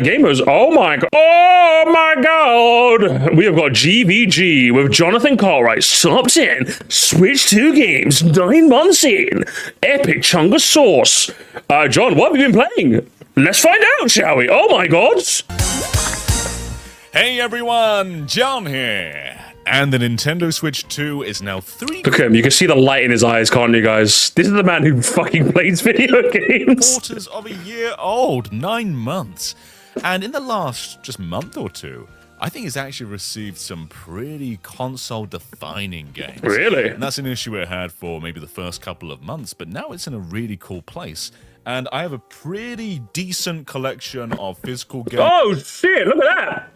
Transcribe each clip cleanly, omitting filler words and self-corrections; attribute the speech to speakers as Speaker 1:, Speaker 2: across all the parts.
Speaker 1: Gamers, oh my god, we have got GVG with Jonathan Cartwright, subs in, Switch 2 games, 9 months in, epic chunk of sauce. John, what have you been playing? Let's find out, shall we? Oh my god.
Speaker 2: Hey everyone, John here. And the Nintendo Switch 2 is now 3
Speaker 1: Look at him, you can see the light in his eyes, can't you guys? This is the man who fucking plays video games.
Speaker 2: quarters of a year old, 9 months. And in the last just month or two, I think it's actually received some pretty console-defining games.
Speaker 1: Really?
Speaker 2: And that's an issue it had for maybe the first couple of months, but now it's in a really cool place. And I have a pretty decent collection of physical games.
Speaker 1: Oh shit, look at that.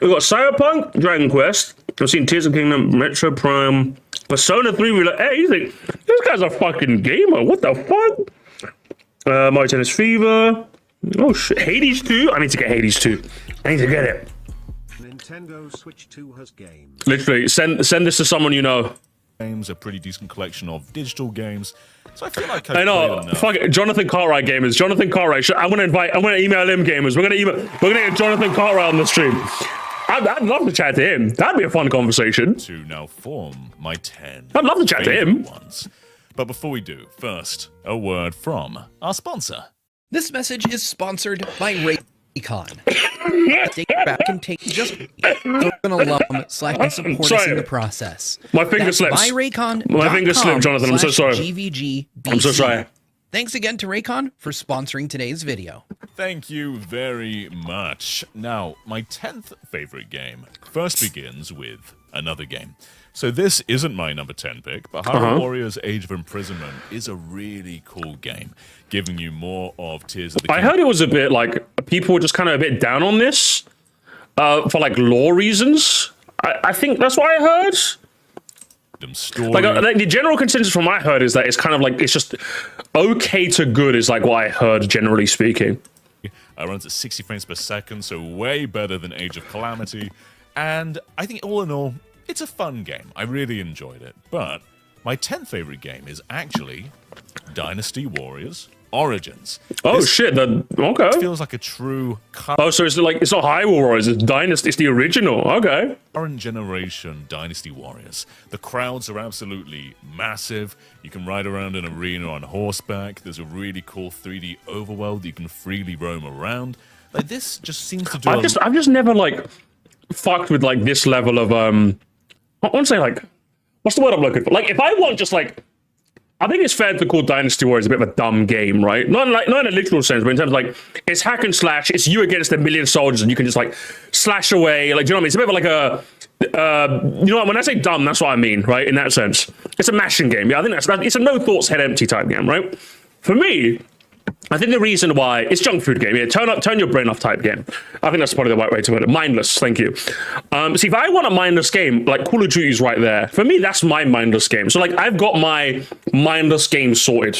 Speaker 1: We've got Cyberpunk, Dragon Quest, I've seen Tears of the Kingdom, Metro Prime, Persona 3, hey, you think, this guy's a fucking gamer, what the fuck? Mario Tennis Fever, oh shit, Hades 2, I need to get Hades 2, I need to get it.
Speaker 3: Nintendo Switch 2 has games.
Speaker 1: Literally, send this to someone you know.
Speaker 2: Games, a pretty decent collection of digital games. So I feel like
Speaker 1: I know, fuck it, Jonathan Cartwright gamers, Jonathan Cartwright, I'm gonna email him gamers, we're gonna get Jonathan Cartwright on the stream. I'd love to chat to him. That'd be a fun conversation.
Speaker 2: To now form my 10.
Speaker 1: I'd love to chat to him.
Speaker 2: Ones. But before we do, first, a word from our sponsor.
Speaker 4: This message is sponsored by Raycon. Take it back and take just an alum / support us in the process.
Speaker 1: My finger
Speaker 4: That's
Speaker 1: slips. My finger slipped, Jonathan. I'm so sorry. I'm so sorry.
Speaker 4: Thanks again to Raycon for sponsoring today's video.
Speaker 2: Thank you very much. Now, my 10th favorite game first begins with another game. So this isn't my number 10 pick, but Hyrule Warriors Age of Imprisonment is a really cool game, giving you more of Tears of the Kingdom.
Speaker 1: I heard it was a bit like, people were just kind of a bit down on this for like lore reasons. I think that's what I heard.
Speaker 2: Story.
Speaker 1: Like the general consensus from what I heard is that it's kind of like, it's just okay to good is like what I heard generally speaking.
Speaker 2: Runs at 60 frames per second, so way better than Age of Calamity. And I think all in all, it's a fun game. I really enjoyed it. But my 10th favorite game is actually Dynasty Warriors Origins.
Speaker 1: Oh shit, okay.
Speaker 2: It feels like a true
Speaker 1: Oh, so it's like, it's not Hyrule Warriors, it's Dynasty, it's the original, okay.
Speaker 2: current generation Dynasty Warriors. The crowds are absolutely massive. You can ride around an arena on horseback. There's a really cool 3D overworld that you can freely roam around. Like, this just seems to do
Speaker 1: I've just never like fucked with like this level of I want to say like, what's the word I'm looking for? Like, if I want just like, I think it's fair to call Dynasty Warriors a bit of a dumb game, right? Not in a literal sense, but in terms of like, it's hack and slash, it's you against a million soldiers and you can just like slash away. Like, do you know what I mean? It's a bit of like a, you know what, when I say dumb, that's what I mean, right? In that sense. It's a mashing game. Yeah, I think it's a no thoughts, head empty type game, right? For me, I think the reason why it's junk food game, yeah, turn your brain off type game. I think that's probably the right way to put it. Mindless, thank you. See, if I want a mindless game, like Call of Duty's right there. For me, that's my mindless game. So like, I've got my mindless game sorted.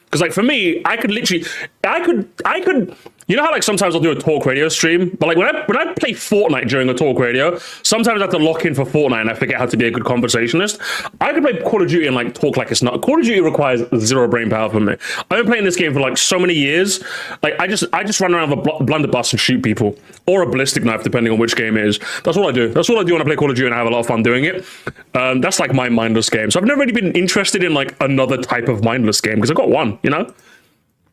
Speaker 1: Because like for me, I could literally, I could. You know how like sometimes I'll do a talk radio stream, but like when I play Fortnite during a talk radio, sometimes I have to lock in for Fortnite and I forget how to be a good conversationalist. I could play Call of Duty and like talk like it's not. Call of Duty requires zero brain power from me. I've been playing this game for like so many years. Like I just run around with a blunderbuss and shoot people, or a ballistic knife, depending on which game it is. That's what I do. That's what I do when I play Call of Duty and I have a lot of fun doing it. That's like my mindless game. So I've never really been interested in like another type of mindless game because I've got one, you know?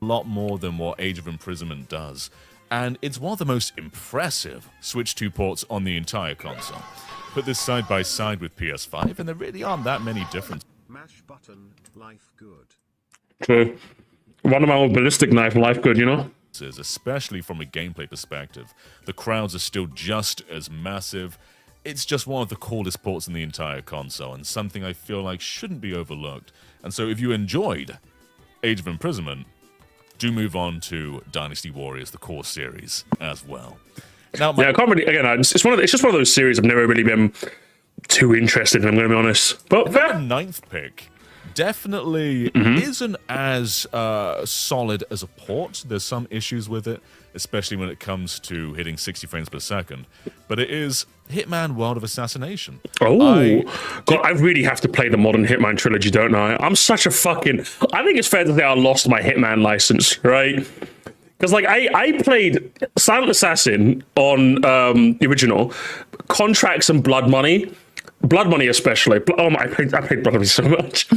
Speaker 2: lot more than what Age of Imprisonment does, and it's one of the most impressive Switch 2 ports on the entire console. Put this side by side with PS5 and there really aren't that many differences.
Speaker 3: Mash button, life good.
Speaker 1: True. Run around with ballistic knife, life good, you know?
Speaker 2: Especially from a gameplay perspective. The crowds are still just as massive. It's just one of the coolest ports in the entire console and something I feel like shouldn't be overlooked. And so if you enjoyed Age of Imprisonment, do move on to Dynasty Warriors, the core series, as well. Now,
Speaker 1: yeah, I can't really, again, it's just one of those series I've never really been too interested in, I'm going to be honest. But
Speaker 2: the 9th pick definitely isn't as solid as a port. There's some issues with it, especially when it comes to hitting 60 frames per second. But it is Hitman World of Assassination.
Speaker 1: Oh, God, I really have to play the modern Hitman trilogy, don't I? I'm such a fucking... I think it's fair to say I lost my Hitman license, right? Because like I played Silent Assassin on the original, Contracts and Blood Money. Blood Money especially. Oh my, I played Blood Money so much.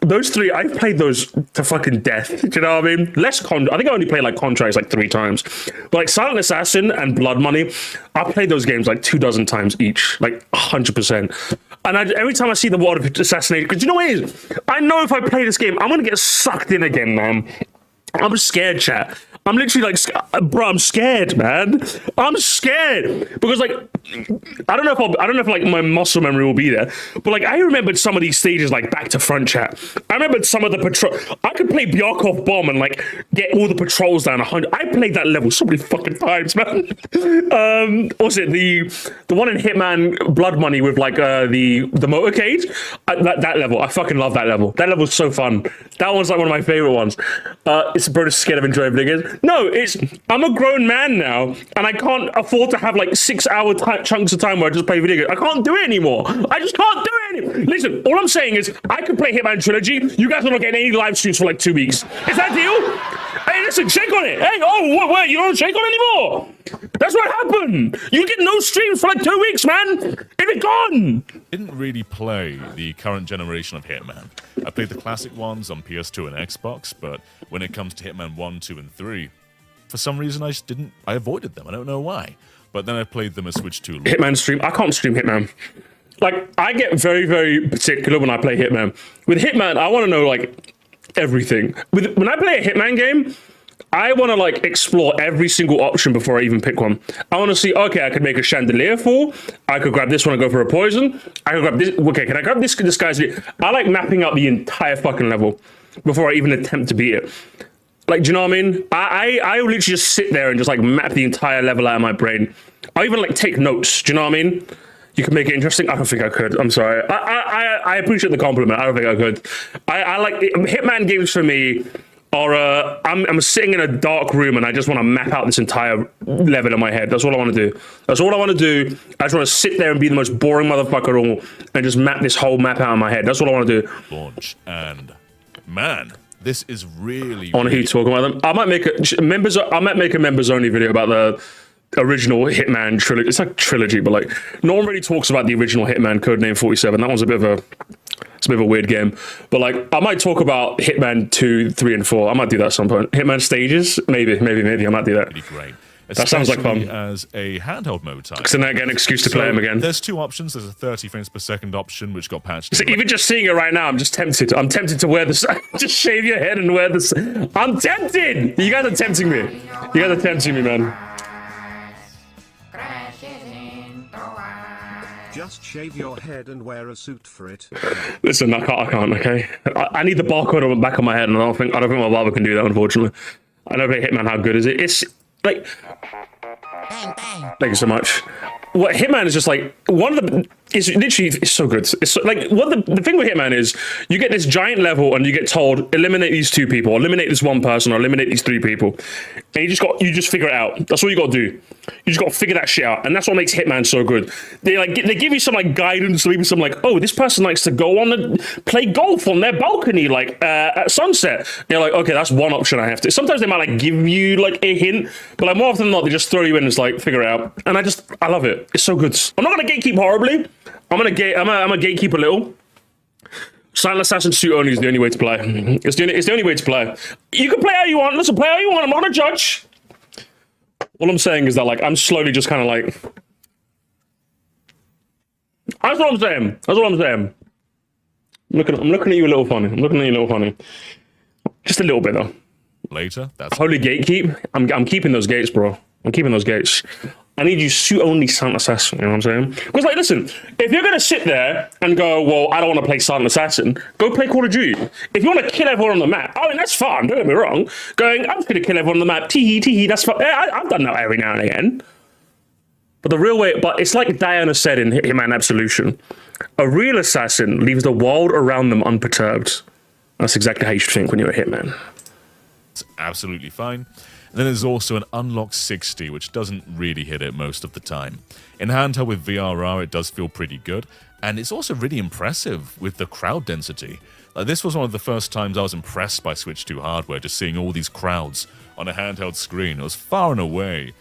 Speaker 1: Those three, I've played those to fucking death. Do you know what I mean? I think I only played like Contracts like 3 times. But like Silent Assassin and Blood Money, I played those games like 24 times each, like 100%. And every time I see the word of assassination, because you know what it is? I know if I play this game, I'm gonna get sucked in again, man. I'm scared, chat. I'm literally like, bro, I'm scared, man. I'm scared because like, I don't know if like my muscle memory will be there, but like I remembered some of these stages like back to front, chat. I remembered some of the patrol. I could play Bjarkov Bomb and like get all the patrols down 100. I played that level so many fucking times, man. Was it the one in Hitman Blood Money with like the motorcade? That level, I fucking love that level. That level's so fun. That one's like one of my favorite ones. It's bro, just scared of enjoying video games. No, I'm a grown man now, and I can't afford to have like 6-hour chunks of time where I just play video games. I can't do it anymore. I just can't do it anymore. Listen, all I'm saying is I could play Hitman Trilogy. You guys are not getting any live streams for like 2 weeks. Is that deal? Hey, listen, shake on it. Hey, oh, wait, you don't shake on anymore? That's what happened. You get no streams for like 2 weeks, man. It's gone.
Speaker 2: Didn't really play the current generation of Hitman. I played the classic ones on PS2 and Xbox, but when it comes to Hitman 1, 2, and 3, for some reason I avoided them. I don't know why. But then I played them as Switch 2.
Speaker 1: Hitman stream. I can't stream Hitman. Like, I get very, very particular when I play Hitman. With Hitman, I want to know, like, everything. When I play a Hitman game, I want to, like, explore every single option before I even pick one. I want to see, okay, I could make a chandelier fall. I could grab this one and go for a poison. I could grab this. Okay, can I grab this guy's... I like mapping out the entire fucking level before I even attempt to beat it. Like, do you know what I mean? I literally just sit there and just, like, map the entire level out of my brain. I even, like, take notes. Do you know what I mean? You can make it interesting. I don't think I could. I'm sorry. I appreciate the compliment. I don't think I could. I like... Hitman games for me are... I'm sitting in a dark room and I just want to map out this entire level in my head. That's all I want to do. That's all I want to do. I just want to sit there and be the most boring motherfucker all and just map this whole map out in my head. That's all I want to do.
Speaker 2: Launch and... Man... This is really...
Speaker 1: I want to hear you talking about them. I might make a members only video about the original Hitman trilogy. It's like trilogy, but like no one really talks about the original Hitman Codename 47. That one's a bit of a weird game. But like I might talk about Hitman 2, 3, and 4. I might do that at some point. Hitman stages, maybe. I might do that.
Speaker 2: Really great.
Speaker 1: That sounds like fun.
Speaker 2: As a handheld mode type.
Speaker 1: So now I get an excuse to play them again.
Speaker 2: There's 2 options. There's a 30 frames per second option, which got patched.
Speaker 1: So even just seeing it right now, I'm just tempted. I'm tempted to wear this. Just shave your head and wear this. I'm tempted. You guys are tempting me. You guys are tempting me, man.
Speaker 3: Just shave your head and wear a suit for it.
Speaker 1: Listen, I can't. Okay, I need the barcode on the back of my head, and I don't think my barber can do that. Unfortunately, I know play Hitman. How good is it? It's like.
Speaker 5: Bang, bang.
Speaker 1: Thank you so much. What Hitman is just like one of the. It's literally it's so good. It's so, like the thing with Hitman is you get this giant level and you get told eliminate these 2 people, or eliminate this 1 person, or eliminate these 3 people, and you just figure it out. That's all you got to do. You just got to figure that shit out, and that's what makes Hitman so good. They give you some like guidance, maybe some like, oh, this person likes to go on and play golf on their balcony like at sunset. And you're like, okay, that's one option I have to. Sometimes they might like give you like a hint, but like more often than not, they just throw you in and it's like figure it out. And I love it. It's so good. I'm not gonna gatekeep horribly. I'm a gatekeep a little. Silent Assassin suit only is the only way to play. It's the only way to play. You can play how you want. Listen, play how you want. I'm not gonna judge. All I'm saying is that like I'm slowly just kind of like. That's what I'm saying. I'm looking at you a little funny. Just a little bit though.
Speaker 2: Later, that's...
Speaker 1: Holy gatekeep. I'm keeping those gates, bro. I'm keeping those gates. I need you suit only Silent Assassin, you know what I'm saying? Because like, listen, if you're gonna sit there and go, well, I don't want to play Silent Assassin, go play Call of Duty. If you want to kill everyone on the map, I mean, that's fun, don't get me wrong. I'm just gonna kill everyone on the map, tee-hee, that's fun. I've done that every now and again. But the real way, but it's like Diana said in Hitman Absolution, a real assassin leaves the world around them unperturbed. That's exactly how you should think when you're a hitman.
Speaker 2: It's absolutely fine. And then there's also an Unlock 60, which doesn't really hit it most of the time. In handheld with VRR, it does feel pretty good, And it's also really impressive with the crowd density. This was one of the first times I was impressed by Switch 2 hardware, just seeing all these crowds on a handheld screen. It was far and away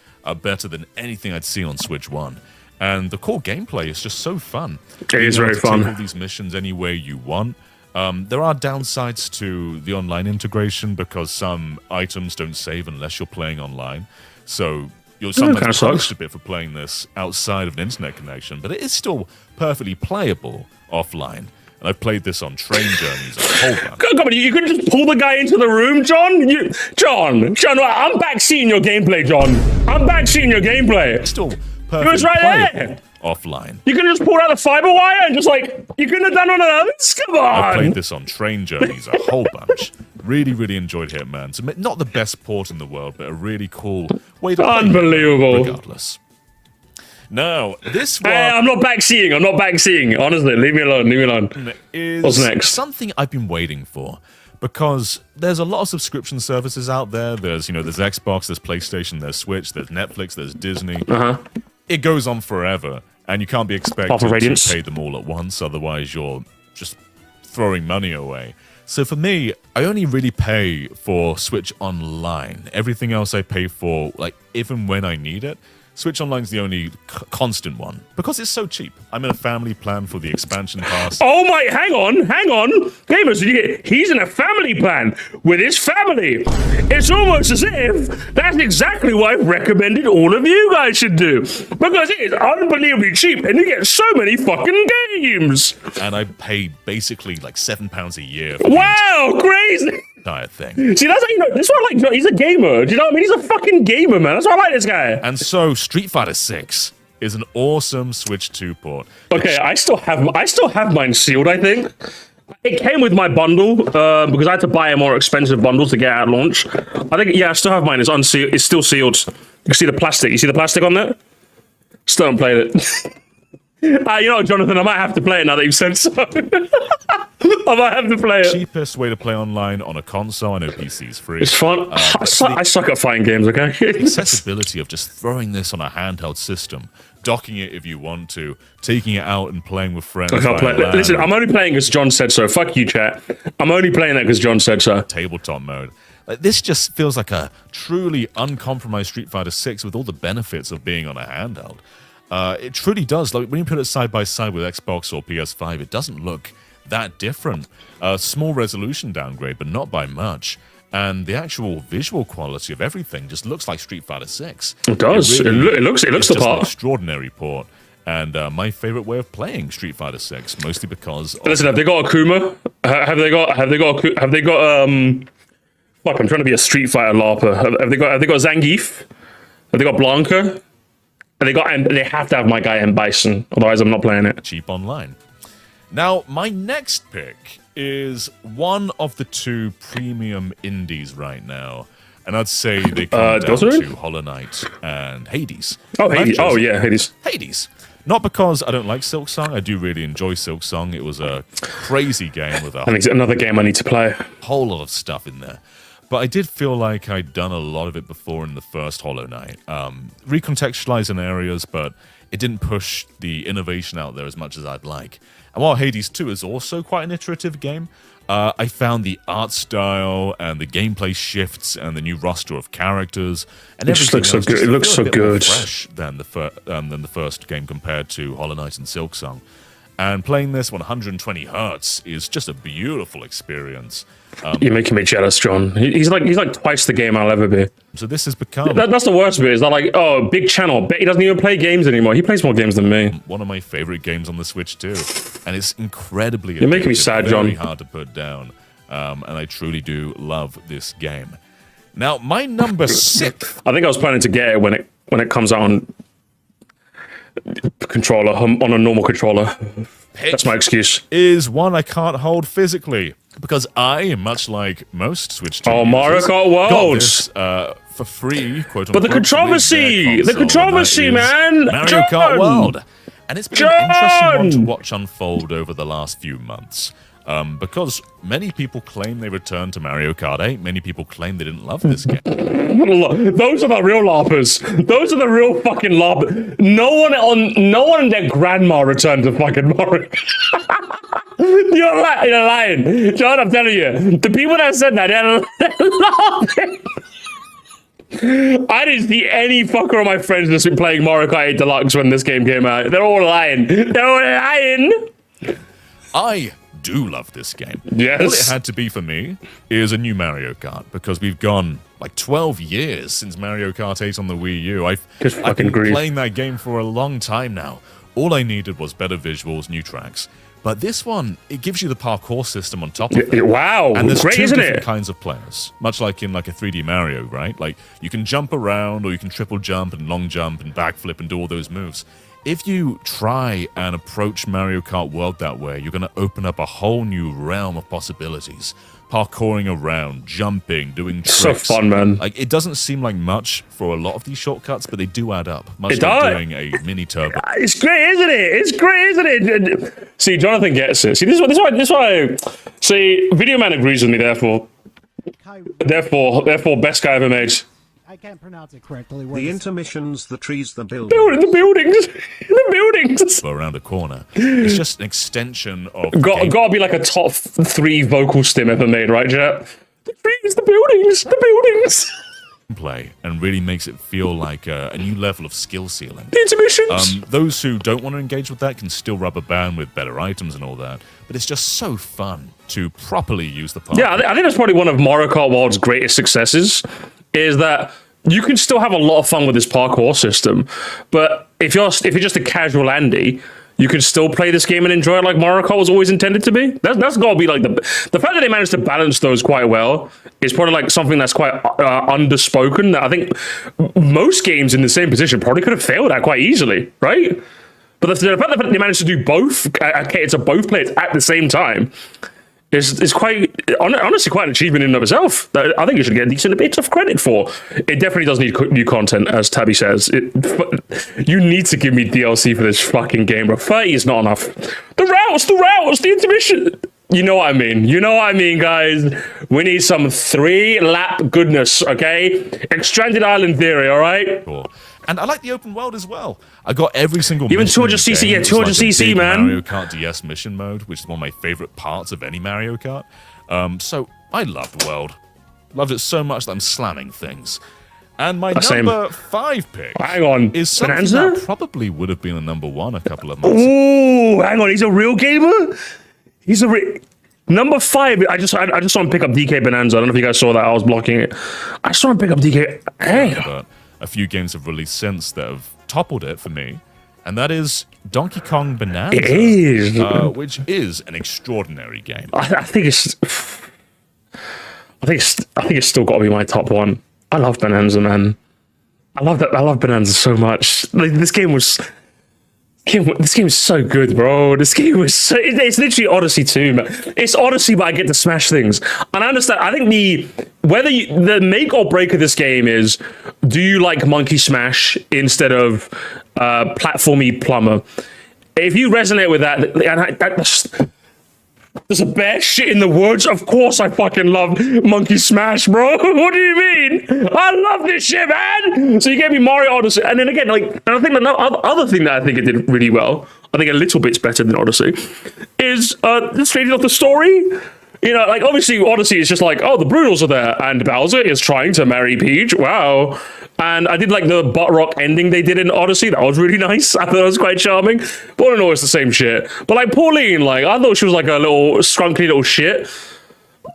Speaker 2: better than anything I'd seen on Switch 1. And the core gameplay is just so fun.
Speaker 1: It is very fun.
Speaker 2: Take all these missions any way you want. There are downsides to the online integration because some items don't save unless you're playing online. So you're sometimes punished a bit for playing this outside of an internet connection, but it is still perfectly playable offline. And I've played this on train journeys a whole bunch.
Speaker 1: God, you couldn't just pull the guy into the room, John? John, I'm back seeing your gameplay, John. I'm back seeing your gameplay.
Speaker 2: It's still perfectly
Speaker 1: right
Speaker 2: playable
Speaker 1: there.
Speaker 2: Offline.
Speaker 1: You could have just pulled out the fiber wire and just you couldn't have done one of those? Come on.
Speaker 2: I played this on train journeys a whole bunch. Really, really enjoyed Hitman. So not the best port in the world, but a really cool way to play
Speaker 1: Unbelievable.
Speaker 2: Hitman regardless. Now, this one...
Speaker 1: I'm not back seeing. Honestly, leave me alone. What's next?
Speaker 2: Something I've been waiting for. Because there's a lot of subscription services out there. There's Xbox, there's PlayStation, there's Switch, there's Netflix, there's Disney. It goes on forever. And you can't be expected to pay them all at once. Otherwise, you're just throwing money away. So for me, I only really pay for Switch Online. Everything else I pay for, even when I need it. Switch Online's the only constant one because it's so cheap. I'm in a family plan for the expansion pass.
Speaker 1: Oh my, hang on. Gamers, he's in a family plan with his family. It's almost as if that's exactly what I've recommended all of you guys should do. Because it is unbelievably cheap and you get so many fucking games.
Speaker 2: And I pay basically £7 a year for
Speaker 1: wow, crazy.
Speaker 2: Entire thing.
Speaker 1: See, that's how you know. This one, he's a gamer. Do you know what I mean? He's a fucking gamer, man. That's why I like this guy.
Speaker 2: And so, Street Fighter 6 is an awesome Switch 2 port.
Speaker 1: Okay, I still have mine sealed. I think it came with my bundle because I had to buy a more expensive bundle to get at launch. I think I still have mine. It's unsealed. It's still sealed. You can see the plastic. You see the plastic on there? Still haven't played it. You know, Jonathan, I might have to play it now that you've said so. I might have to play it.
Speaker 2: Cheapest way to play online on a console. I know PC's free.
Speaker 1: It's fun. I suck at fighting games, okay?
Speaker 2: The accessibility of just throwing this on a handheld system, docking it if you want to, taking it out and playing with friends.
Speaker 1: Listen, I'm only playing because John said so. Fuck you, chat. I'm only playing that because John said so.
Speaker 2: Tabletop mode. This just feels like a truly uncompromised Street Fighter 6 with all the benefits of being on a handheld. It truly does. When you put it side by side with Xbox or PS5, it doesn't look that different. Small resolution downgrade, but not by much. And the actual visual quality of everything just looks like Street Fighter 6.
Speaker 1: It does. It looks the part.
Speaker 2: An extraordinary port. And my favorite way of playing Street Fighter 6, mostly because.
Speaker 1: Listen, have they got Akuma? Have they got? Fuck, I'm trying to be a Street Fighter LARPer. Have they got Zangief? Have they got Blanca? They have to have my guy M. Bison, otherwise I'm not playing it.
Speaker 2: Cheap online. Now, my next pick is one of the two premium indies right now, and I'd say they come down to Hollow Knight and Hades.
Speaker 1: Oh, Hades. Oh, yeah, Hades.
Speaker 2: Hades. Not because I don't like Silksong. I do really enjoy Silksong. It was a crazy game with
Speaker 1: another game I need to play.
Speaker 2: Whole lot of stuff in there. But I did feel like I'd done a lot of it before in the first Hollow Knight. Recontextualizing areas, but it didn't push the innovation out there as much as I'd like. And while Hades 2 is also quite an iterative game, I found the art style and the gameplay shifts and the new roster of characters and everything
Speaker 1: looks so good. It looks so good.
Speaker 2: More fresh than the first game compared to Hollow Knight and Silksong. And playing this 120 hertz is just a beautiful experience.
Speaker 1: You're making me jealous, John. He's like twice the game I'll ever be.
Speaker 2: So this has become...
Speaker 1: That's the worst bit. Is that big channel. He doesn't even play games anymore. He plays more games than me.
Speaker 2: One of my favorite games on the Switch too. And it's incredibly...
Speaker 1: You're making me sad, John.
Speaker 2: Very hard to put down. And I truly do love this game. Now, my number 6...
Speaker 1: I think I was planning to get it when it comes out on controller, on a normal controller. That's my excuse.
Speaker 2: Is one I can't hold physically. Because I, much like most Switch 2
Speaker 1: Mario Kart Worlds!
Speaker 2: Got this for free, quote unquote.
Speaker 1: But the controversy, man!
Speaker 2: Mario Kart World! And it's been an interesting one to watch unfold over the last few months. Because many people claim they returned to Mario Kart 8. Many people claim they didn't love this game.
Speaker 1: Those are the real larpers. Those are the real fucking larpers. No one and their grandma returned to fucking Mario. You're lying. John, I'm telling you. The people that said that, they're laughing. I didn't see any fucker of my friends that's been playing Mario Kart 8 Deluxe when this game came out. They're all lying. They're all lying.
Speaker 2: I do love this game.
Speaker 1: Yes.
Speaker 2: All it had to be for me is a new Mario Kart, because we've gone like 12 years since Mario Kart 8 on the Wii U. I've been playing that game for a long time now. All I needed was better visuals, new tracks. But this one, it gives you the parkour system on top of it.
Speaker 1: Wow,
Speaker 2: and there's
Speaker 1: great,
Speaker 2: two
Speaker 1: isn't
Speaker 2: different
Speaker 1: it?
Speaker 2: kinds of players, much like in like a 3D Mario, right? Like you can jump around, or you can triple jump and long jump and backflip and do all those moves. If you try and approach Mario Kart World that way, you're going to open up a whole new realm of possibilities. Parkouring around, jumping, doing tricks.
Speaker 1: So fun, man.
Speaker 2: Like, it doesn't seem like much for a lot of these shortcuts, but they do add up. Much
Speaker 1: It
Speaker 2: like
Speaker 1: does.
Speaker 2: doing a mini turbo.
Speaker 1: It's great, isn't it? It's great, isn't it? See, Jonathan gets it. See, this is why. See, Video Man agrees with me. Therefore, best guy ever made.
Speaker 6: I can't pronounce it correctly.
Speaker 3: The intermissions, the trees, the buildings.
Speaker 1: The buildings.
Speaker 2: Around a corner. It's just an extension of
Speaker 1: Gotta be like a top 3 vocal stim ever made, right, Jet? The trees, the buildings.
Speaker 2: gameplay, and really makes it feel like a new level of skill ceiling.
Speaker 1: The intermissions.
Speaker 2: Those who don't want to engage with that can still rubber band with better items and all that, but it's just so fun to properly use the park.
Speaker 1: Yeah, I think that's probably one of Mario Kart World's greatest successes, is that you can still have a lot of fun with this parkour system, but if you're just a casual Andy, you can still play this game and enjoy it like Mario Kart was always intended to be. That's got to be like the fact that they managed to balance those quite well is probably like something that's quite underspoken. That I think most games in the same position probably could have failed at quite easily, right? But the fact that they managed to do both, cater to both players at the same time, is quite honestly quite an achievement in and of itself. That I think you should get a decent bit of credit for. It definitely does need new content, as Tabby says. You need to give me DLC for this fucking game, bro. 30 is not enough. The routes, the intermission. You know what I mean, guys. We need some 3-lap goodness, okay? Stranded Island theory, all right?
Speaker 2: Cool. And I like the open world as well. I got every single
Speaker 1: Even
Speaker 2: mission
Speaker 1: 200cc, yeah,
Speaker 2: It's like
Speaker 1: 200cc,
Speaker 2: a big
Speaker 1: man.
Speaker 2: Mario Kart DS mission mode, which is one of my favorite parts of any Mario Kart. So I love the world. Loved it so much that I'm slamming things. And my number 5 pick
Speaker 1: Hang on,
Speaker 2: is something
Speaker 1: Bonanza?
Speaker 2: that probably would have been a number 1 a couple of months ago.
Speaker 1: Ooh, hang on, he's a real gamer? He's a number 5. I just want to pick up DK Bonanza. I don't know if you guys saw that. I was blocking it. I just want to pick up DK. Hey.
Speaker 2: But a few games have released since that have toppled it for me, and that is Donkey Kong Bonanza.
Speaker 1: It is.
Speaker 2: Which is an extraordinary game.
Speaker 1: I think it's still got to be my top 1. I love Bonanza, man. I love Bonanza so much. Like, this game is so good, bro. This game was so... It's literally Odyssey 2, man. It's Odyssey, but I get to smash things. And I understand. I think the make or break of this game is, do you like Monkey Smash instead of platformy plumber? If you resonate with that, there's a bear shit in the woods. Of course I fucking love Monkey Smash, bro. What do you mean? I love this shit, man. So you gave me Mario Odyssey. And then again, like, and I think the other thing that I think it did really well, I think a little bit's better than Odyssey, is straight off the story. You know, like, obviously Odyssey is just like, oh, the Brutals are there and Bowser is trying to marry Peach. Wow. And I did like the butt rock ending they did in Odyssey. That was really nice. I thought it was quite charming. But I don't know, it's the same shit. But like Pauline, like, I thought she was like a little scrunkly little shit.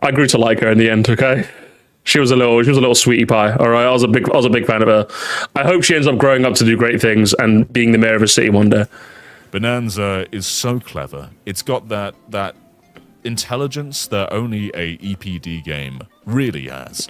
Speaker 1: I grew to like her in the end, okay? She was a little sweetie pie, all right? I was a big fan of her. I hope she ends up growing up to do great things and being the mayor of a city one day.
Speaker 2: Bonanza is so clever. It's got that intelligence that only a EPD game really has.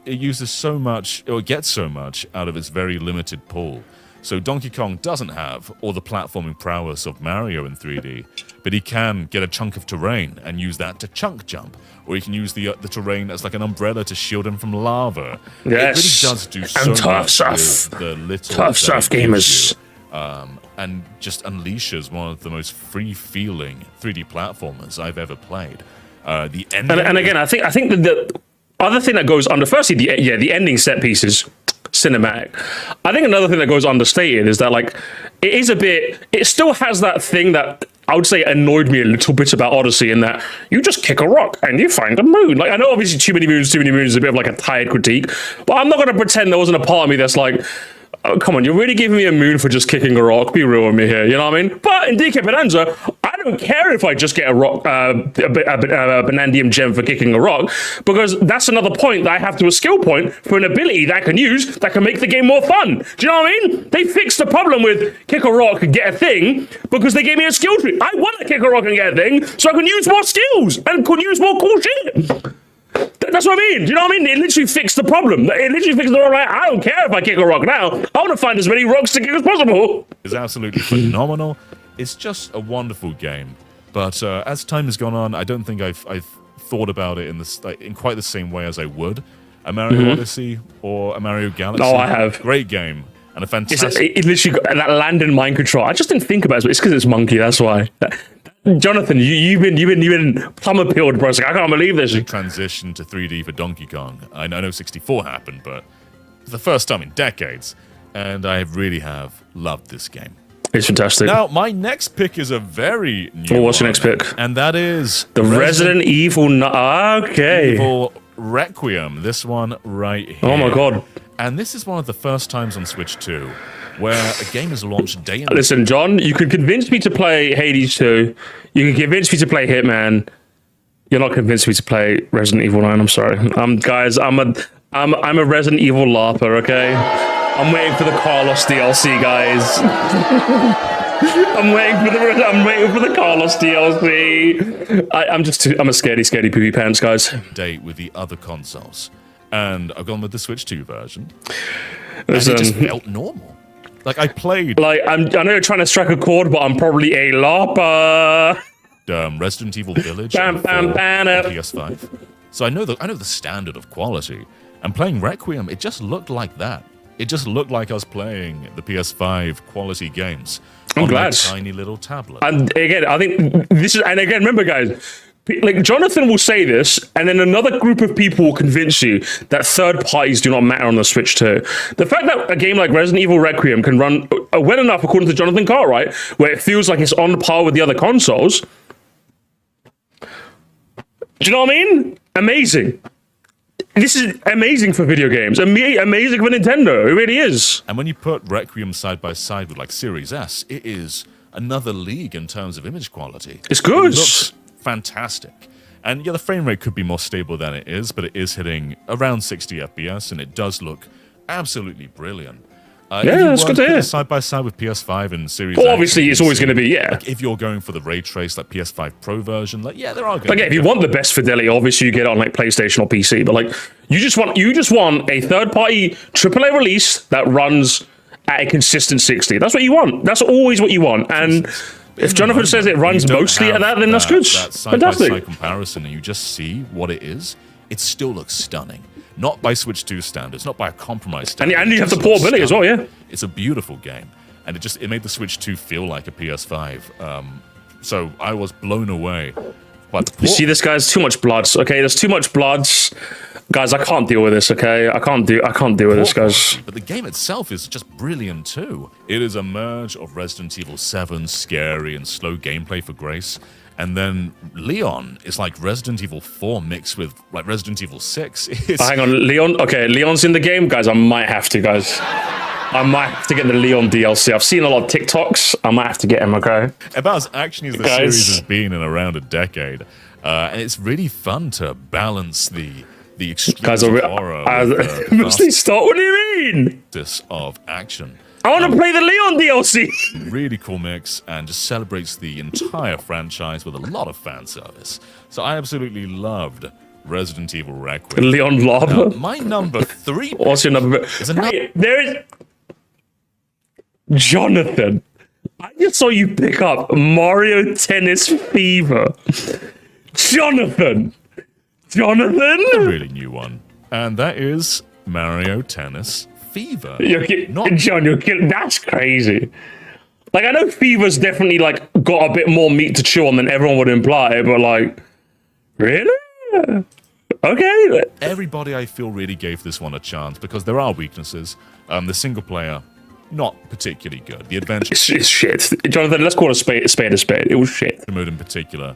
Speaker 2: It uses so much, or gets so much, out of its very limited pool. So Donkey Kong doesn't have all the platforming prowess of Mario in 3D, but he can get a chunk of terrain and use that to chunk jump, or he can use the terrain as like an umbrella to shield him from lava.
Speaker 1: Yes.
Speaker 2: It really does do so
Speaker 1: And tough
Speaker 2: much
Speaker 1: stuff.
Speaker 2: with the little
Speaker 1: Tough stuff, gamers.
Speaker 2: And and just unleashes one of the most free-feeling 3D platformers I've ever played. The ending,
Speaker 1: and again, I think that the other thing that goes under, firstly, the ending set piece is cinematic. I think another thing that goes understated is that, like, it still has that thing that I would say annoyed me a little bit about Odyssey, in that you just kick a rock and you find a moon. Like, I know obviously too many moons is a bit of like a tired critique, but I'm not going to pretend there wasn't a part of me that's like, oh, come on, you're really giving me a moon for just kicking a rock? Be real with me here, you know what I mean? But in DK Bonanza, I don't care if I just get a rock, a Bonandium gem for kicking a rock, because that's another point that I have to a skill point for an ability that I can use that can make the game more fun. Do you know what I mean? They fixed the problem with kick a rock and get a thing because they gave me a skill tree. I want to kick a rock and get a thing so I can use more skills and can use more cool shit. That's what I mean. Do you know what I mean? It literally fixed the problem. It literally fixed the problem. Like, I don't care if I kick a rock now. I want to find as many rocks to kick as possible.
Speaker 2: It's absolutely phenomenal. It's just a wonderful game. But as time has gone on, I don't think I've thought about it in quite the same way as I would a Mario Odyssey or a Mario Galaxy.
Speaker 1: Oh, I have.
Speaker 2: Great game and a fantastic.
Speaker 1: It literally got that land and mind control. I just didn't think about it. It's because it's monkey. That's why. Jonathan, you've been plumber peeled, bro. Like, I can't believe this.
Speaker 2: Transition to 3D for Donkey Kong. I know 64 happened, but for the first time in decades, and I really have loved this game.
Speaker 1: It's fantastic.
Speaker 2: Now, my next pick is a very new
Speaker 1: What's your
Speaker 2: one,
Speaker 1: next pick?
Speaker 2: and that is
Speaker 1: The Resident Evil. Okay.
Speaker 2: Evil Requiem. This one right here.
Speaker 1: Oh my god.
Speaker 2: And this is one of the first times on Switch 2 where a game is launched day in.
Speaker 1: Listen, John, you can convince me to play Hades 2. You can convince me to play Hitman. You're not convincing me to play Resident Evil 9. I'm sorry. Guys, I'm a Resident Evil LARPer, okay? I'm waiting for the Carlos DLC, guys. I'm waiting for the Carlos DLC. I'm a scaredy poopy pants, guys.
Speaker 2: Date with the other consoles. And I've gone with the Switch 2 version.
Speaker 1: Listen,
Speaker 2: and it just felt normal. Like, I played...
Speaker 1: Like, I know you're trying to strike a chord, but I'm probably a LARPer.
Speaker 2: Resident Evil Village
Speaker 1: Bam, bam,
Speaker 2: on
Speaker 1: bam.
Speaker 2: PS5. So I know the standard of quality. And playing Requiem, it just looked like that. It just looked like I was playing the PS5 quality games
Speaker 1: I'm
Speaker 2: on
Speaker 1: glad.
Speaker 2: my tiny little tablet.
Speaker 1: And again, I think this is... And again, remember, guys... Like, Jonathan will say this, and then another group of people will convince you that third parties do not matter on the Switch 2. The fact that a game like Resident Evil Requiem can run well enough, according to Jonathan Cartwright, where it feels like it's on par with the other consoles. Do you know what I mean? Amazing. This is amazing for video games. Amazing for Nintendo. It really is.
Speaker 2: And when you put Requiem side by side with like Series S, it is another league in terms of image quality.
Speaker 1: It's good.
Speaker 2: It looks fantastic. And yeah, the frame rate could be more stable than it is, but it is hitting around 60 FPS, and it does look absolutely brilliant.
Speaker 1: That's good to hear.
Speaker 2: Side by side with PS5 and Series
Speaker 1: Well,
Speaker 2: X,
Speaker 1: obviously, it's always going to be, yeah.
Speaker 2: Like, if you're going for the ray trace, like PS5 Pro version, like, yeah, there are.
Speaker 1: Like, if you want the best fidelity, obviously you get it on like PlayStation or PC. But like, you just want a third-party AAA release that runs at a consistent 60. That's what you want. That's always what you want. And if Jonathan says it runs mostly at that, then that's good.
Speaker 2: That
Speaker 1: Fantastic.
Speaker 2: side-by-side comparison, and you just see what it is. It still looks stunning. Not by Switch 2 standards, not by a compromise standard.
Speaker 1: And you have the portability as well, yeah.
Speaker 2: It's a beautiful game, and it made the Switch 2 feel like a PS5. So I was blown away. But
Speaker 1: You see this, guys? Too much blood. Okay, there's too much blood. Guys, I can't deal with this, okay? I can't deal with this, guys.
Speaker 2: But the game itself is just brilliant too. It is a merge of Resident Evil 7's scary and slow gameplay for Grace, and then Leon is like Resident Evil 4 mixed with like Resident Evil 6.
Speaker 1: Hang on, Leon. Okay, Leon's in the game, guys. I might have to get the Leon DLC. I've seen a lot of TikToks. I might have to get him, okay?
Speaker 2: About as actiony as the series has been in around a decade, and it's really fun to balance the extreme horror
Speaker 1: Stop. What do you mean?
Speaker 2: of action.
Speaker 1: I want to play the Leon DLC.
Speaker 2: Really cool mix, and just celebrates the entire franchise with a lot of fan service. So I absolutely loved Resident Evil Requiem.
Speaker 1: Leon Lava.
Speaker 2: My number 3.
Speaker 1: What's your number? Hey, there is Jonathan. I just saw you pick up Mario Tennis Fever. Jonathan.
Speaker 2: A really new one, and that is Mario Tennis Fever.
Speaker 1: John, you're kidding. That's crazy. Like, I know Fever's definitely, like, got a bit more meat to chew on than everyone would imply, but, like, really? Okay.
Speaker 2: Everybody, I feel, really gave this one a chance because there are weaknesses. The single player, not particularly good. The adventure
Speaker 1: It's shit. Jonathan, let's call a spade a spade. It was shit.
Speaker 2: mode in particular,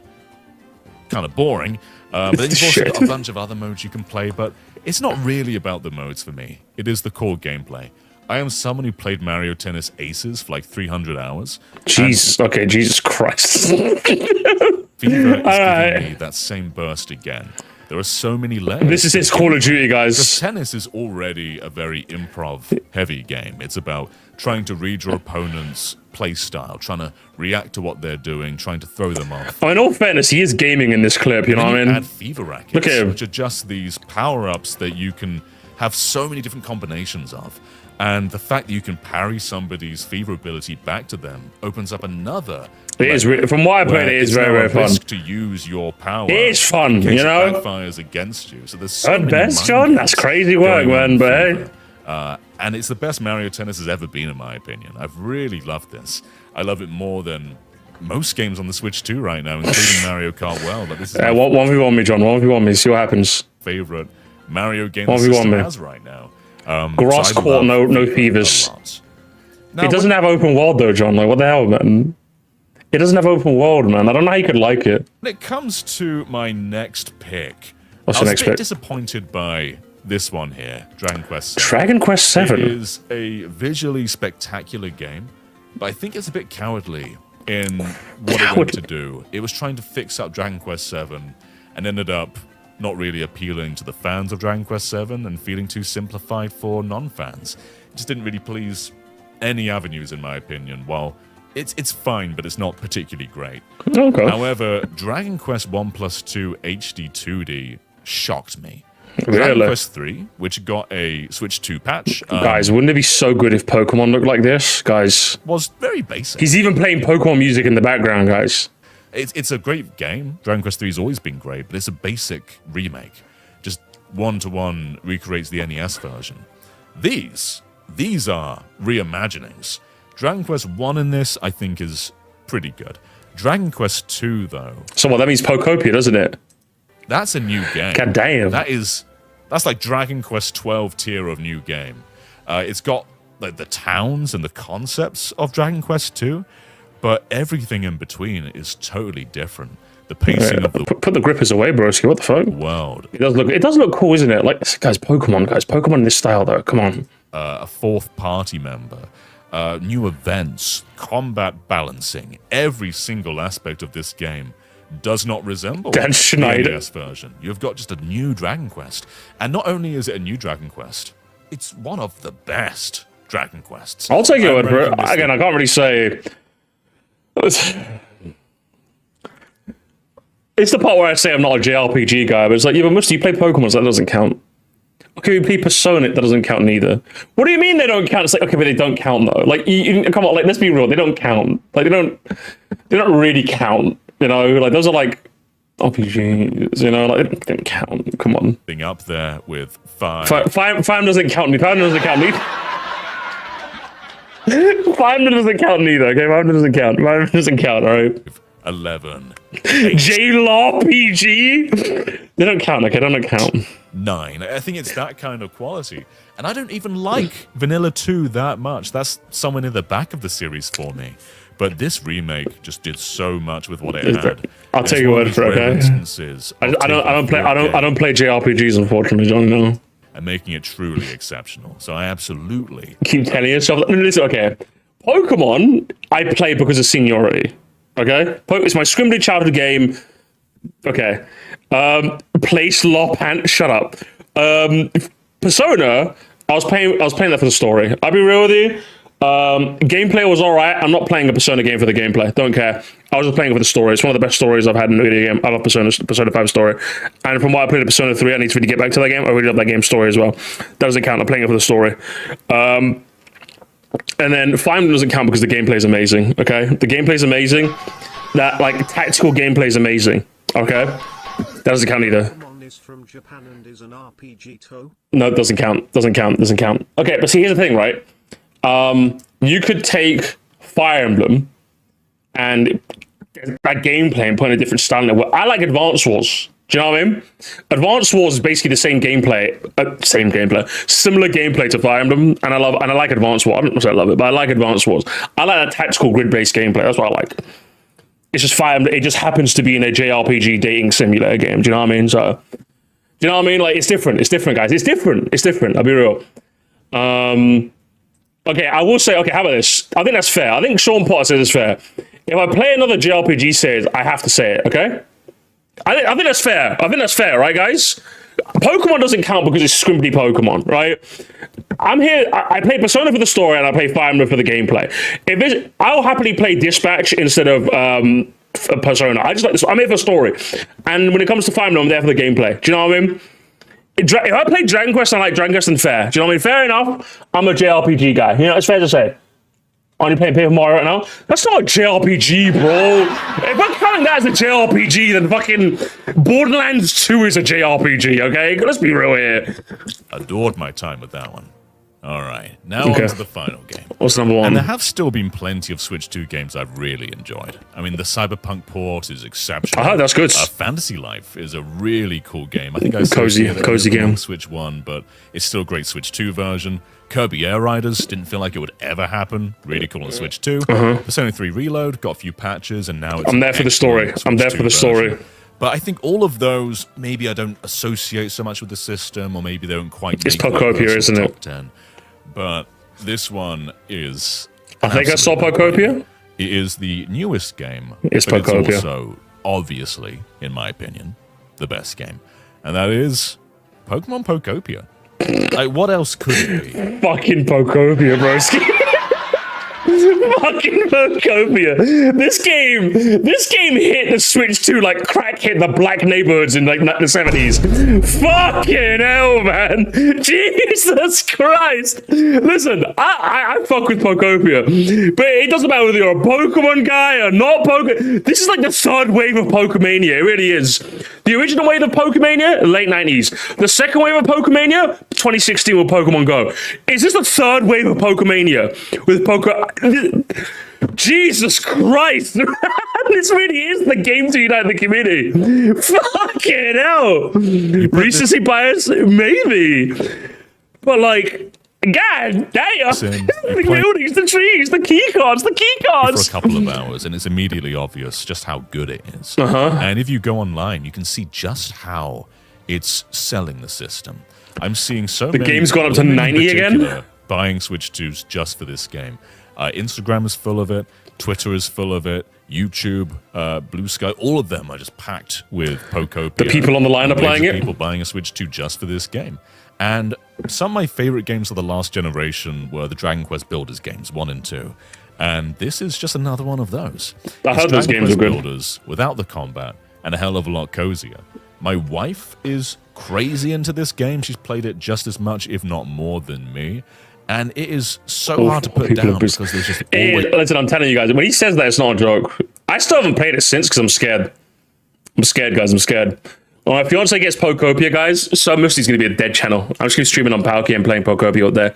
Speaker 2: kind of boring. But then you've also got a bunch of other modes you can play, but it's not really about the modes for me. It is the core gameplay. I am someone who played Mario Tennis Aces for like 300 hours.
Speaker 1: Jesus. Okay, Jesus Christ.
Speaker 2: Fever is giving me that same burst again. There are so many layers.
Speaker 1: This is his Call of Duty,
Speaker 2: Because
Speaker 1: guys.
Speaker 2: tennis is already a very improv-heavy game. It's about trying to read your opponent's play style, trying to react to what they're doing, trying to throw them off.
Speaker 1: In all fairness, he is gaming in this clip, you know what I
Speaker 2: You
Speaker 1: mean?
Speaker 2: add fever rackets,
Speaker 1: Look at him.
Speaker 2: which are just these power-ups that you can have so many different combinations of. And the fact that you can parry somebody's fever ability back to them opens up another.
Speaker 1: It is, from what I played,
Speaker 2: where
Speaker 1: it is
Speaker 2: it's
Speaker 1: very,
Speaker 2: now
Speaker 1: very
Speaker 2: a
Speaker 1: fun.
Speaker 2: risk to use your power.
Speaker 1: It is fun,
Speaker 2: in case
Speaker 1: you
Speaker 2: it
Speaker 1: know?
Speaker 2: backfires against you. So there's so
Speaker 1: At
Speaker 2: many
Speaker 1: best,
Speaker 2: mind
Speaker 1: John, that's
Speaker 2: games
Speaker 1: crazy work,
Speaker 2: going on
Speaker 1: man, but
Speaker 2: in
Speaker 1: hey.
Speaker 2: Fever. And it's the best Mario Tennis has ever been, in my opinion. I've really loved this. I love it more than most games on the Switch 2 right now, including Mario Kart World. Like, this is my
Speaker 1: 1v1 me, John. 1v1 me. See what happens.
Speaker 2: favorite Mario game
Speaker 1: 1v1
Speaker 2: the system
Speaker 1: me.
Speaker 2: has right now.
Speaker 1: Grass
Speaker 2: So I
Speaker 1: court,
Speaker 2: love
Speaker 1: no
Speaker 2: Fever
Speaker 1: fevers.
Speaker 2: a lot. Now,
Speaker 1: It doesn't have open world, though, John. Like, what the hell, man? It doesn't have open world, man. I don't know how you could like it.
Speaker 2: when it comes to my next pick,
Speaker 1: What's
Speaker 2: I
Speaker 1: your
Speaker 2: was
Speaker 1: next
Speaker 2: a bit
Speaker 1: pick?
Speaker 2: disappointed by this one here, Dragon Quest VII.
Speaker 1: Dragon Quest
Speaker 2: It
Speaker 1: 7.
Speaker 2: is a visually spectacular game, but I think it's a bit cowardly in what it went to do. It was trying to fix up Dragon Quest VII and ended up not really appealing to the fans of Dragon Quest VII and feeling too simplified for non-fans. It just didn't really please any avenues, in my opinion. While it's fine, but it's not particularly great.
Speaker 1: Okay.
Speaker 2: However, Dragon Quest 1 plus 2 HD 2D shocked me. Dragon
Speaker 1: Really?
Speaker 2: Quest 3, which got a Switch 2 patch,
Speaker 1: Guys, wouldn't it be so good if Pokemon looked like this? Guys,
Speaker 2: was very basic.
Speaker 1: he's even playing Pokemon music in the background, guys.
Speaker 2: It's a great game. Dragon Quest 3 has always been great, but it's a basic remake. Just one-to-one recreates the NES version. These are reimaginings. Dragon Quest 1 in this, I think, is pretty good. Dragon Quest 2, though,
Speaker 1: So what, that means Pokopia, doesn't it?
Speaker 2: that's a new game.
Speaker 1: God damn.
Speaker 2: That's like Dragon Quest 12 tier of new game. It's got like the towns and the concepts of Dragon Quest 2, but everything in between is totally different. The pacing of the
Speaker 1: Put the grippers away, broski. What the fuck?
Speaker 2: world,
Speaker 1: It does look cool, isn't it? Like, guys, Pokemon in this style, though. Come on.
Speaker 2: a fourth party member, new events, combat balancing, every single aspect of this game does not resemble
Speaker 1: Dan
Speaker 2: the
Speaker 1: Schneider.
Speaker 2: NES version. You've got just a new Dragon Quest. And not only is it a new Dragon Quest, it's one of the best Dragon Quests.
Speaker 1: I'll take your
Speaker 2: I'm
Speaker 1: word for it.
Speaker 2: ranking this
Speaker 1: Again, I can't really say. It's the part where I say I'm not a JRPG guy, but it's like, yeah, but Musty, you play Pokemon, so that doesn't count. Okay, we play Persona, that doesn't count neither. What do you mean they don't count? It's like, okay, but they don't count though. Like, come on, like, let's be real, they don't count. Like, they don't really count. You know, like those are like RPGs. You know, like they don't count. Come on.
Speaker 2: thing up there with 5.
Speaker 1: Five doesn't count me. 5 doesn't count me. 5 doesn't count neither. Okay, 5 doesn't count. 5 doesn't count. All right.
Speaker 2: 11.
Speaker 1: JLRPG. They don't count. Okay, they don't count.
Speaker 2: 9. I think it's that kind of quality. And I don't even like Vanilla 2 that much. That's somewhere near the back of the series for me. But this remake just did so much with what it had.
Speaker 1: I'll take your word for it, okay?
Speaker 2: Instances
Speaker 1: I don't play JRPGs, unfortunately, John. No.
Speaker 2: and making it truly exceptional. So I absolutely
Speaker 1: Keep telling yourself. Listen, okay. Pokemon, I play because of seniority. Okay, it's my scrimmage childhood game. Okay, place Lopan. Shut up. Persona. I was playing that for the story. I'll be real with you. Gameplay was alright. I'm not playing a Persona game for the gameplay. Don't care. I was just playing it for the story. It's one of the best stories I've had in a video game. I love Persona 5 story. And from what I played in Persona 3, I need to really get back to that game. I really love that game's story as well. That doesn't count. I'm playing it for the story. And then 5 doesn't count because the gameplay is amazing. Okay, the gameplay is amazing. That like tactical gameplay is amazing. Okay, that doesn't count either.
Speaker 3: Pokemon is from Japan and is an RPG too.
Speaker 1: No, it doesn't count. Doesn't count. Doesn't count. Okay, but see, here's the thing, right? You could take Fire Emblem and that gameplay and putting a different style in it. Well, I like Advance Wars. Do you know what I mean? Advance Wars is basically the similar gameplay to Fire Emblem, and I like Advance Wars. I don't know if I love it, but I like Advance Wars. I like that tactical grid-based gameplay. That's what I like. It's just Fire Emblem. It just happens to be in a JRPG dating simulator game. Do you know what I mean? So, do you know what I mean? Like, it's different. It's different, guys. It's different. It's different. I'll be real. Okay, I will say. Okay, how about this? I think that's fair. I think Sean Potter says it's fair. If I play another JRPG series, I have to say it. Okay. I think that's fair. I think that's fair, right, guys? Pokemon doesn't count because it's scrimpy Pokemon, right? I'm here. I play Persona for the story, and I play Fire Emblem for the gameplay. I'll happily play Dispatch instead of Persona. I just like this. I'm here for story, and when it comes to Fire Emblem, I'm there for the gameplay. Do you know what I mean? If I play Dragon Quest, I like Dragon Quest and fair. Do you know what I mean? Fair enough. I'm a JRPG guy. You know, it's fair to say. Only playing Paper Mario right now? That's not a JRPG, bro. If I'm counting that as a JRPG, then fucking Borderlands 2 is a JRPG, okay? Let's be real here.
Speaker 2: Adored my time with that one. All right, now on to the final game.
Speaker 1: What's number one?
Speaker 2: And there have still been plenty of Switch 2 games I've really enjoyed. I mean, the Cyberpunk port is exceptional.
Speaker 1: I heard that's good.
Speaker 2: Fantasy Life is a really cool game. I think I
Speaker 1: cozy game.
Speaker 2: Switch 1, but it's still a great Switch 2 version. Kirby Air Riders didn't feel like it would ever happen. Really cool on Switch 2. Persona 3 Reload got a few patches, and now it's
Speaker 1: I'm there for the story. I'm there for the story.
Speaker 2: But I think all of those, maybe I don't associate so much with the system, or maybe they don't quite.
Speaker 1: It's Pokopia, isn't it?
Speaker 2: 10. But this one is.
Speaker 1: I think I saw Pokopia.
Speaker 2: It is the newest game.
Speaker 1: It's
Speaker 2: but
Speaker 1: Pokopia.
Speaker 2: It's also, obviously, in my opinion, the best game. And that is Pokemon Pokopia. Like, what else could it be?
Speaker 1: Fucking Pokopia, broski. Fucking Pokopia. This game hit the Switch 2 like crack hit the black neighborhoods in like the 70s. Fucking hell, man. Jesus Christ. Listen, I fuck with Pokopia, but it doesn't matter whether you're a Pokemon guy or not Pokemon. This is like the third wave of Pokemania. It really is. The original wave of Pokemania, late 90s. The second wave of Pokemania, 2016 with Pokemon Go. Is this the third wave of Pokemania with Jesus Christ! This really is the game to unite the community. Fucking hell! Recency bias, maybe, but like, God damn! The buildings, the trees, the key cards.
Speaker 2: For a couple of hours, and it's immediately obvious just how good it is. And if you go online, you can see just how it's selling the system. I'm seeing so many.
Speaker 1: The game's gone up to 90 again.
Speaker 2: Buying Switch 2s just for this game. Instagram is full of it. Twitter is full of it. YouTube, Blue Sky, all of them are just packed with Pokopia.
Speaker 1: The people on the line are playing it.
Speaker 2: People buying a Switch 2 just for this game. And some of my favorite games of the last generation were the Dragon Quest Builders games, 1 and 2. And this is just another one of those.
Speaker 1: I heard those games are good.
Speaker 2: Builders without the combat and a hell of a lot cozier. My wife is crazy into this game. She's played it just as much, if not more, than me. And it is so hard to put down because there's just always...
Speaker 1: Listen, I'm telling you guys, when he says that, it's not a joke. I still haven't played it since because I'm scared. I'm scared, guys. I'm scared. Well, my fiance gets Pokopia, guys. So Moresty's going to be a dead channel. I'm just going to be streaming on Palkia and playing Pokopia out there.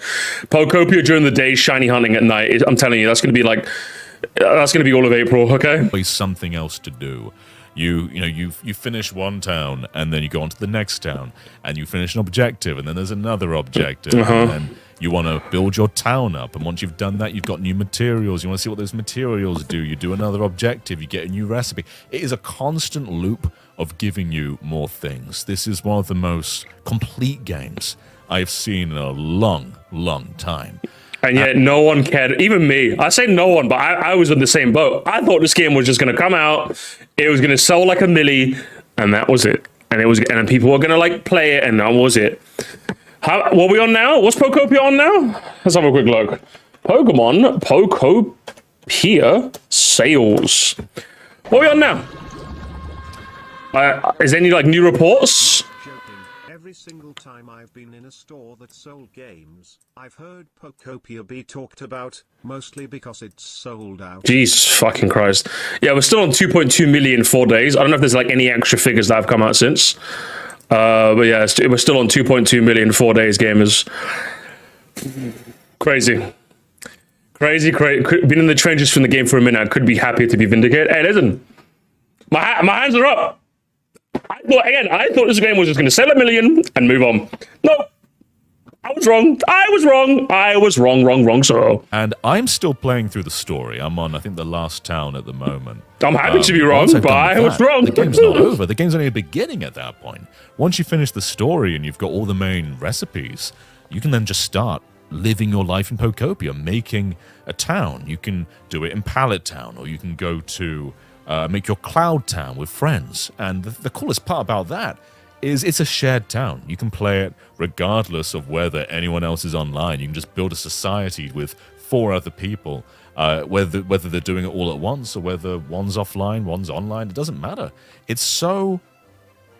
Speaker 1: Pokopia during the day, shiny hunting at night. I'm telling you, that's going to be like... That's going to be all of April, okay?
Speaker 2: Always something else to do. You finish one town, and then you go on to the next town, and you finish an objective, and then there's another objective, and then you want to build your town up, and once you've done that, you've got new materials. You want to see what those materials do. You do another objective, you get a new recipe. It is a constant loop of giving you more things. This is one of the most complete games I've seen in a long, long time.
Speaker 1: And yet no one cared, even me. I say no one, but I was in the same boat. I thought this game was just going to come out, it was going to sell like a milli, and that was it. And then people were going to like play it, and that was it. What are we on now? What's Pokopia on now? Let's have a quick look. Pokemon Pokopia sales. What are we on now? Is there any like new reports?
Speaker 3: Every single time I've been in a store that sold games, I've heard Pokopia be talked about, mostly because it's sold out.
Speaker 1: Jesus fucking Christ. Yeah, we're still on 2.2 million in 4 days. I don't know if there's like any extra figures that have come out since. But yeah, we're still on 2.2 million in 4 days, gamers. Crazy. Crazy. Been in the trenches from the game for a minute. I could be happier to be vindicated. Hey, listen. My hands are up. I thought this game was just going to sell 1 million and move on. No. I was wrong. I was wrong, so.
Speaker 2: And I'm still playing through the story. I'm on, I think, the last town at the moment.
Speaker 1: I'm happy to be wrong,
Speaker 2: Once I've
Speaker 1: but
Speaker 2: done
Speaker 1: I
Speaker 2: that,
Speaker 1: was wrong.
Speaker 2: The game's not over. The game's only beginning at that point. Once you finish the story and you've got all the main recipes, you can then just start living your life in Pokopia, making a town. You can do it in Pallet Town, or you can go to make your Cloud Town with friends. And the coolest part about that is it's a shared town. You can play it regardless of whether anyone else is online. You can just build a society with 4 other people, whether they're doing it all at once or whether one's offline, one's online. It doesn't matter. It's so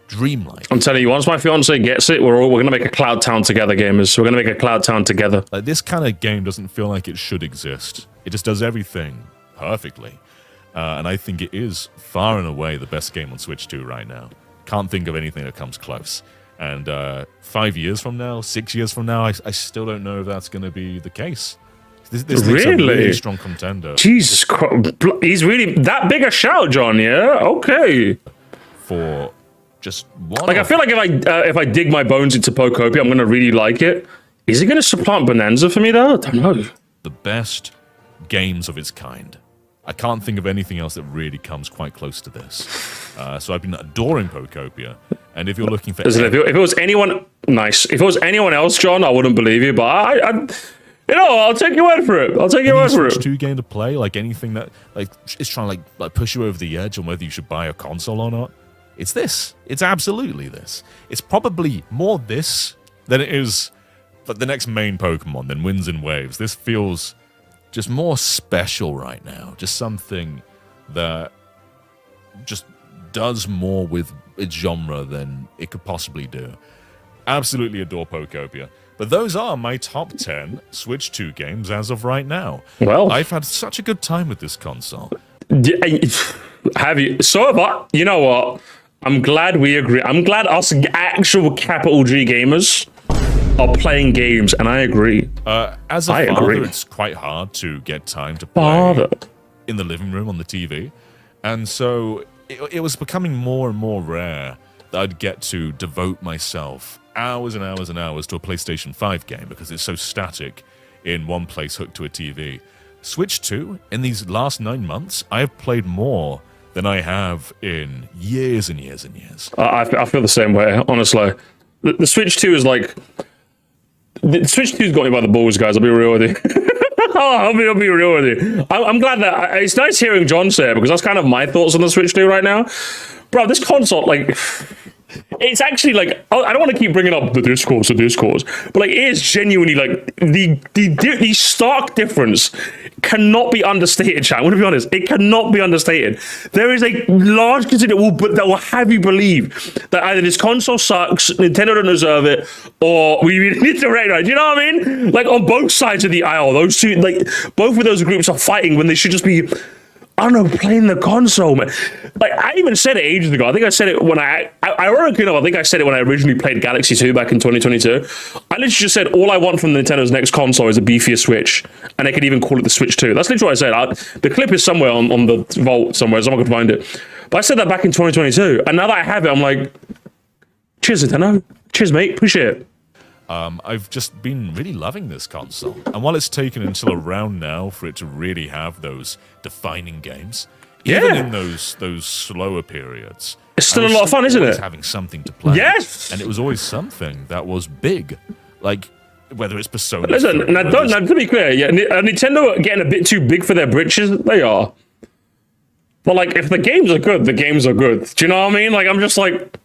Speaker 2: dreamlike.
Speaker 1: I'm telling you, once my fiance gets it, we're going to make a Cloud Town together, gamers. We're going to make a Cloud Town together.
Speaker 2: Like, this kind of game doesn't feel like it should exist. It just does everything perfectly. And I think it is far and away the best game on Switch 2 right now. Can't think of anything that comes close. And 5 years from now, 6 years from now, I still don't know if that's going to be the case. This thing's a really strong contender.
Speaker 1: Jesus Christ. He's really that big a shout, John, yeah? Okay.
Speaker 2: For just one.
Speaker 1: Like, I feel like if I dig my bones into Pokopia, I'm going to really like it. Is it going to supplant Bonanza for me, though? I don't know.
Speaker 2: The best games of its kind. I can't think of anything else that really comes quite close to this. So I've been adoring Pokopia. And if you're looking for...
Speaker 1: Listen, if it was anyone... Nice. If it was anyone else, John, I wouldn't believe you. But I'll take your word for it. I'll take your word for it.
Speaker 2: Switch 2 game to play, like anything that is trying to like push you over the edge on whether you should buy a console or not. It's this. It's absolutely this. It's probably more this than it is the next main Pokemon, than Winds and Waves. This feels just more special right now. Just something that just does more with its genre than it could possibly do. Absolutely adore Pokopia. But those are my top 10 Switch 2 games as of right now.
Speaker 1: Well,
Speaker 2: I've had such a good time with this console.
Speaker 1: Have you? So have I. You know what? I'm glad we agree. I'm glad us actual capital G gamers are playing games, and I agree.
Speaker 2: As a father, it's quite hard to get time to play in the living room on the TV. And so it was becoming more and more rare that I'd get to devote myself hours and hours and hours to a PlayStation 5 game because it's so static in one place hooked to a TV. Switch 2, in these last 9 months, I have played more than I have in years and years and years.
Speaker 1: I feel the same way, honestly. The Switch 2 is like... The Switch 2's got me by the balls, guys. I'll be real with you. I'll be real with you. I'm glad that... It's nice hearing John say it, because that's kind of my thoughts on the Switch 2 right now. Bro, this console, like... It's actually like... I don't want to keep bringing up the discourse, but like, it is genuinely like... The stark difference cannot be understated, chat. I'm going to be honest. It cannot be understated. There is a large considerable that will have you believe that either this console sucks, Nintendo don't deserve it, or we need to rate it. Do you know what I mean? Like, on both sides of the aisle, those two, like, both of those groups are fighting when they should just be... I don't know, playing the console, man. Like, I even said it ages ago. I think I said it when ironically enough, I think I said it when I originally played Galaxy 2 back in 2022. I literally just said, all I want from Nintendo's next console is a beefier Switch. And they could even call it the Switch 2. That's literally what I said. The clip is somewhere on the vault somewhere. Someone could find it. But I said that back in 2022. And now that I have it, I'm like, cheers, Nintendo. Cheers, mate. Appreciate it.
Speaker 2: I've just been really loving this console. And while it's taken until around now for it to really have those defining games, even in those slower periods,
Speaker 1: it's still a lot of fun, isn't it?
Speaker 2: Having something to play.
Speaker 1: Yes!
Speaker 2: And it was always something that was big. Like, whether it's Persona.
Speaker 1: Listen, now to be clear, yeah, Nintendo are getting a bit too big for their britches. They are. But, like, if the games are good, the games are good. Do you know what I mean? Like, I'm just like...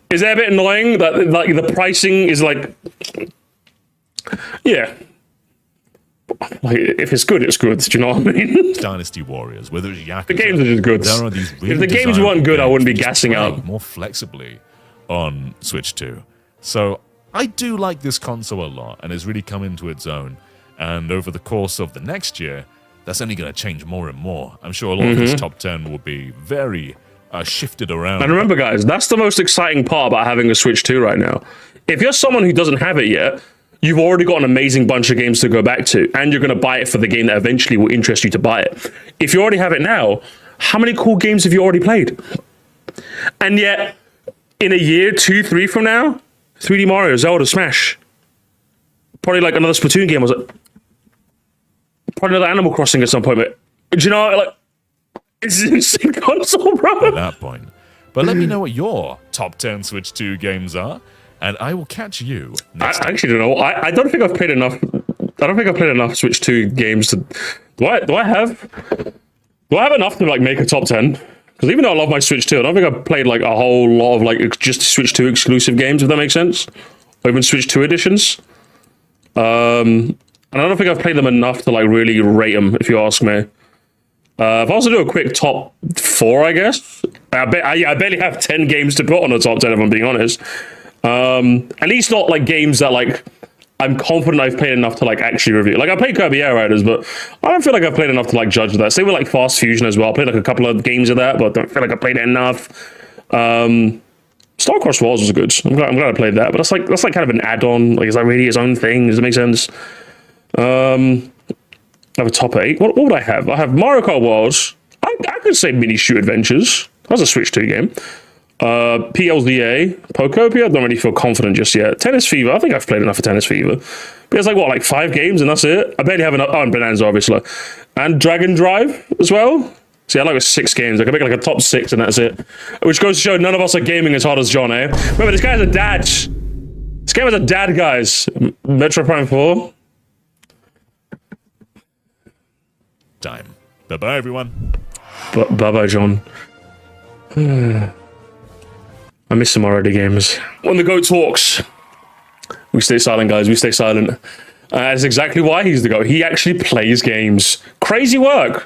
Speaker 1: Is that a bit annoying that like the pricing is like, yeah, like if it's good, it's good. Do you know what I mean?
Speaker 2: Dynasty Warriors, whether it's Yakuza,
Speaker 1: the games are just good.
Speaker 2: There are these really
Speaker 1: if the games weren't good, I wouldn't be gassing up
Speaker 2: more flexibly on Switch 2. So I do like this console a lot, and it's really come into its own. And over the course of the next year, that's only going to change more and more. I'm sure a lot of this top 10 will be very. Shifted around.
Speaker 1: And remember, guys, that's the most exciting part about having a Switch 2 right now. If you're someone who doesn't have it yet, you've already got an amazing bunch of games to go back to, and you're going to buy it for the game that eventually will interest you to buy it. If you already have it now, how many cool games have you already played? And yet, in a year, 2, 3 from now, 3D Mario, Zelda, Smash, probably like another Splatoon game, was it? Probably another Animal Crossing at some point, mate. Do you know, like, it's an insane console, bro.
Speaker 2: At that point. But let me know what your top 10 Switch 2 games are, and I will catch you next
Speaker 1: I actually don't know. I don't think I've played enough. I don't think I've played enough Switch 2 games to. Do I have enough to like make a top 10? Because even though I love my Switch 2, I don't think I've played like a whole lot of like just Switch 2 exclusive games, if that makes sense, or even Switch 2 editions. And I don't think I've played them enough to like really rate them, if you ask me. If I also do a quick top 4, I guess. I barely have 10 games to put on the top 10, if I'm being honest. At least not like games that like I'm confident I've played enough to like actually review. Like I played Kirby Air Riders, but I don't feel like I've played enough to like judge that. Same with like Fast Fusion as well. I played like a couple of games of that, but I don't feel like I played it enough. Starcross Wars was good. I'm glad I played that, but that's like kind of an add-on. Like, is that really its own thing? Does it make sense? I have a top 8. What would I have? I have Mario Kart World. I could say Mini Shoot Adventures. That was a Switch 2 game. PLZA, Pokopia, don't really feel confident just yet. Tennis Fever, I think I've played enough for Tennis Fever. But it's like, what, like 5 games and that's it? I barely have enough. Oh, and Bonanza, obviously. And Dragon Drive as well. See, I like 6 games. I can make like a top 6 and that's it. Which goes to show none of us are gaming as hard as John, eh? Remember, this guy's a dad. This game is a dad, guys. Metro Prime 4.
Speaker 2: time. Bye-bye, everyone.
Speaker 1: Bye-bye, John. I miss some already games. When the GOAT talks, we stay silent, guys. We stay silent. That's exactly why he's the GOAT. He actually plays games. Crazy work.